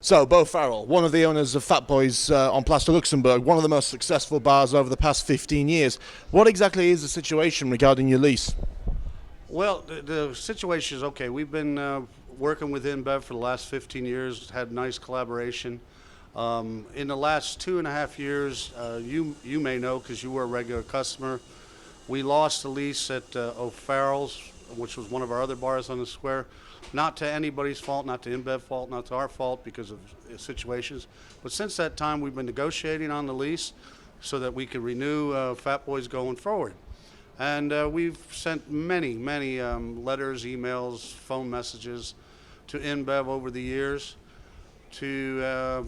So, Bo Farrell, one of the owners of Fat Boys on Place du Luxembourg, one of the most successful bars over the past 15 years. What exactly is the situation regarding your lease? Well, the situation is okay. We've been working with InBev for the last 15 years, had nice collaboration. In the last 2.5 years, you may know because you were a regular customer, we lost the lease at Bo Farrell's, which was one of our other bars on the square. Not to anybody's fault, not to InBev fault, not to our fault because of situations. But since that time, we've been negotiating on the lease so that we could renew Fat Boys going forward. And we've sent many letters, emails, phone messages to InBev over the years to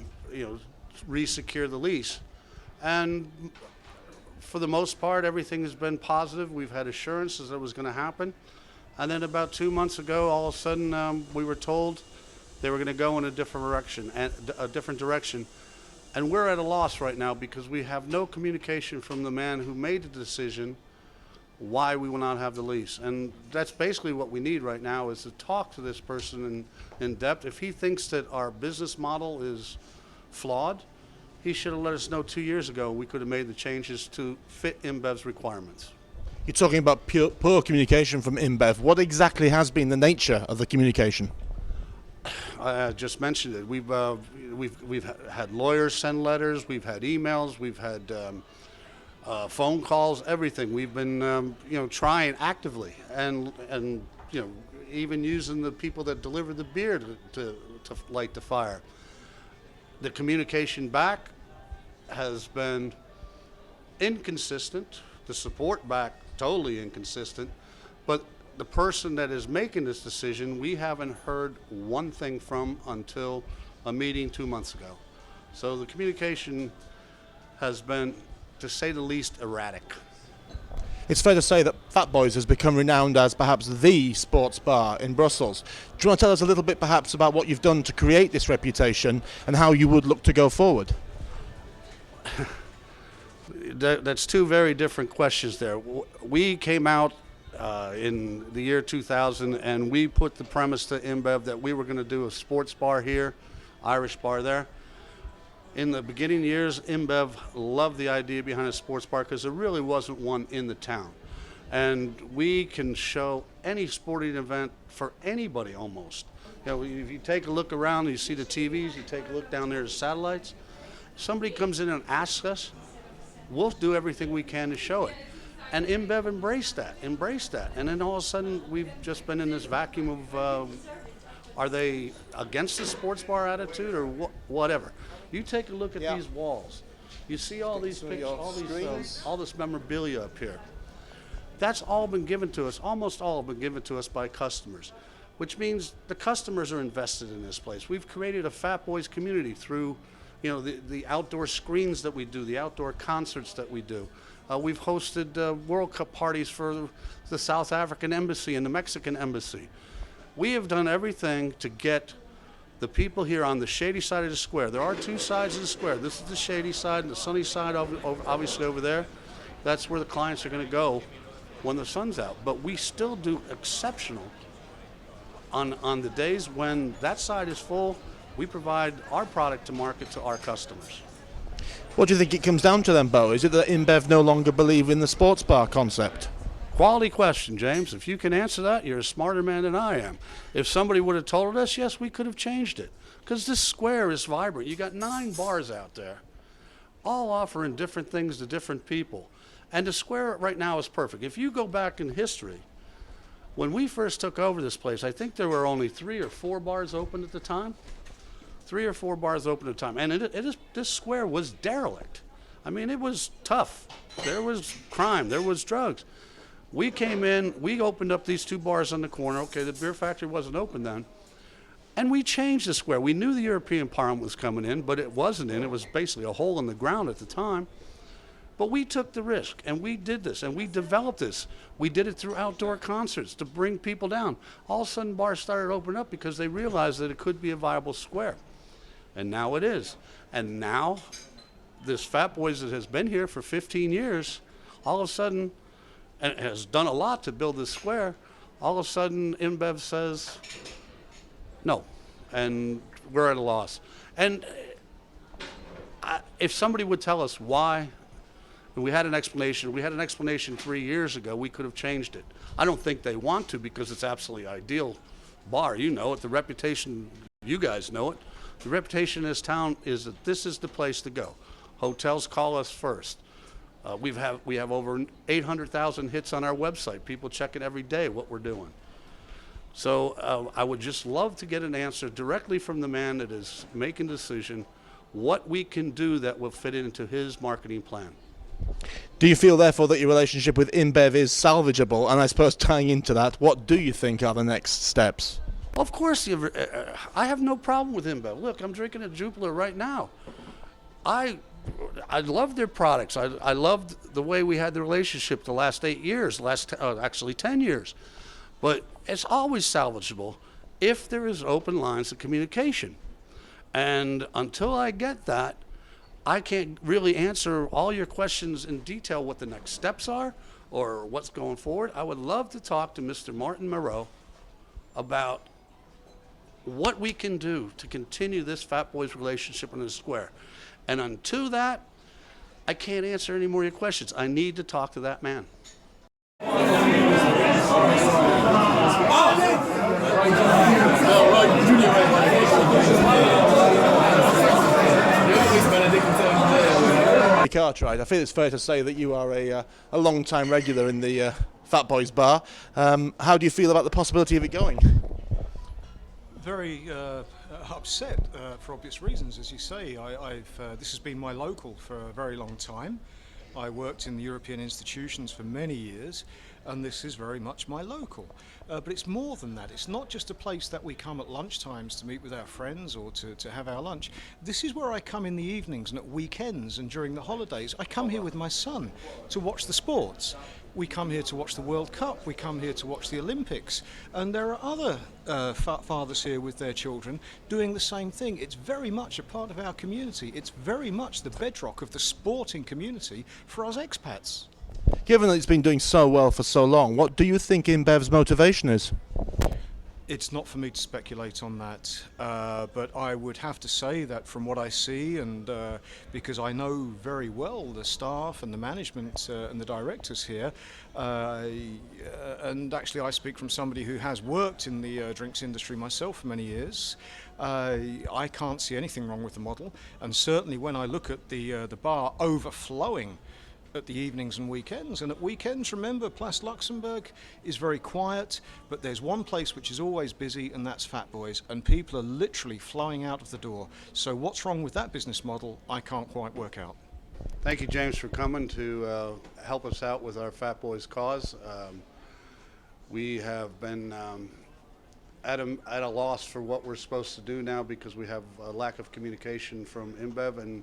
re-secure the lease. And for the most part, everything has been positive. We've had assurances that it was going to happen. And then about 2 months ago, all of a sudden, we were told they were going to go in a different direction. And we're at a loss right now because we have no communication from the man who made the decision why we will not have the lease. And that's basically what we need right now, is to talk to this person in depth. If he thinks that our business model is flawed, he should have let us know 2 years ago. We could have made the changes to fit InBev's requirements. You're talking about poor communication from InBev. What exactly has been the nature of the communication? I just mentioned it. We've had lawyers send letters. We've had emails. We've had phone calls. Everything. We've been trying actively and even using the people that deliver the beer to light the fire. The communication back has been inconsistent. The support back totally inconsistent, but the person that is making this decision, we haven't heard one thing from until a meeting 2 months ago. So the communication has been, to say the least, erratic. It's fair to say that Fat Boys has become renowned as perhaps the sports bar in Brussels. Do you want to tell us a little bit perhaps about what you've done to create this reputation and how you would look to go forward? That's two very different questions there. We came out in the year 2000 and we put the premise to InBev that we were going to do a sports bar here, Irish bar there. In the beginning years, InBev loved the idea behind a sports bar because there really wasn't one in the town. And we can show any sporting event for anybody almost. If you take a look around and you see the TVs, you take a look down there at the satellites, somebody comes in and asks us, we'll do everything we can to show it. And InBev embraced that. And then all of a sudden, we've just been in this vacuum of, are they against the sports bar attitude or whatever? You take a look at these walls. You see all these pictures, all this memorabilia up here. That's all been given to us, almost all been given to us by customers, which means the customers are invested in this place. We've created a Fat Boys community through the outdoor screens that we do, the outdoor concerts that we do. We've hosted World Cup parties for the South African Embassy and the Mexican Embassy. We have done everything to get the people here on the shady side of the square. There are two sides of the square. This is the shady side, and the sunny side, obviously over there. That's where the clients are going to go when the sun's out. But we still do exceptional on the days when that side is full. We provide our product to market to our customers. What do you think it comes down to then, Bo? Is it that InBev no longer believe in the sports bar concept? Quality question, James. If you can answer that, you're a smarter man than I am. If somebody would have told us, yes, we could have changed it. Because this square is vibrant. You got 9 bars out there, all offering different things to different people. And the square right now is perfect. If you go back in history, when we first took over this place, I think there were only 3 or 4 bars open at the time. 3 or 4 bars open at a time. And this square was derelict. I mean, it was tough. There was crime. There was drugs. We came in. We opened up these 2 bars on the corner. Okay, the beer factory wasn't open then. And we changed the square. We knew the European Parliament was coming in, but it wasn't in. It was basically a hole in the ground at the time. But we took the risk, and we did this, and we developed this. We did it through outdoor concerts to bring people down. All of a sudden, bars started opening up because they realized that it could be a viable square. And now it is. And now, this Fat Boys that has been here for 15 years, all of a sudden, and has done a lot to build this square, all of a sudden, InBev says, no. And we're at a loss. And if somebody would tell us why, and we had an explanation 3 years ago, we could have changed it. I don't think they want to, because it's absolutely ideal bar. You know it. The reputation, you guys know it. The reputation in this town is that this is the place to go. Hotels call us first. We have over 800,000 hits on our website. People check it every day what we're doing. So I would just love to get an answer directly from the man that is making the decision, what we can do that will fit into his marketing plan. Do you feel, therefore, that your relationship with InBev is salvageable? And I suppose tying into that, what do you think are the next steps? Of course, I have no problem with InBev. Look, I'm drinking a Jupiler right now. I love their products. I loved the way we had the relationship the last 8 years, actually 10 years. But it's always salvageable if there is open lines of communication. And until I get that, I can't really answer all your questions in detail, what the next steps are or what's going forward. I would love to talk to Mr. Martin Moreau about what we can do to continue this Fat Boys relationship in the square. And until that, I can't answer any more of your questions. I need to talk to that man. Cartwright, I feel it's fair to say that you are a long-time regular in the Fat Boys bar. How do you feel about the possibility of it going? Very upset for obvious reasons, as you say. This has been my local for a very long time. I worked in the European institutions for many years, and this is very much my local. But it's more than that. It's not just a place that we come at lunchtimes to meet with our friends or to have our lunch. This is where I come in the evenings and at weekends and during the holidays. I come here with my son to watch the sports. We come here to watch the World Cup, we come here to watch the Olympics, and there are other fathers here with their children doing the same thing. It's very much a part of our community. It's very much the bedrock of the sporting community for us expats. Given that it's been doing so well for so long, what do you think InBev's motivation is? It's not for me to speculate on that, but I would have to say that from what I see, and because I know very well the staff and the management and the directors here, and actually I speak from somebody who has worked in the drinks industry myself for many years, I can't see anything wrong with the model, and certainly when I look at the bar overflowing at the evenings and weekends. And at weekends, remember, Place du Luxembourg is very quiet, but there's one place which is always busy, and that's Fat Boys, and people are literally flying out of the door. So what's wrong with that business model, I can't quite work out. Thank you, James, for coming to help us out with our Fat Boys cause. We have been at a loss for what we're supposed to do now because we have a lack of communication from InBev, and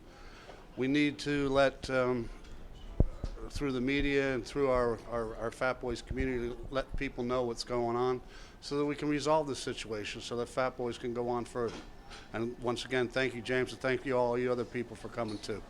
we need to let through the media and through our Fat Boys community, let people know what's going on so that we can resolve this situation so that Fat Boys can go on further. And once again, thank you, James, and thank you all you other people for coming too.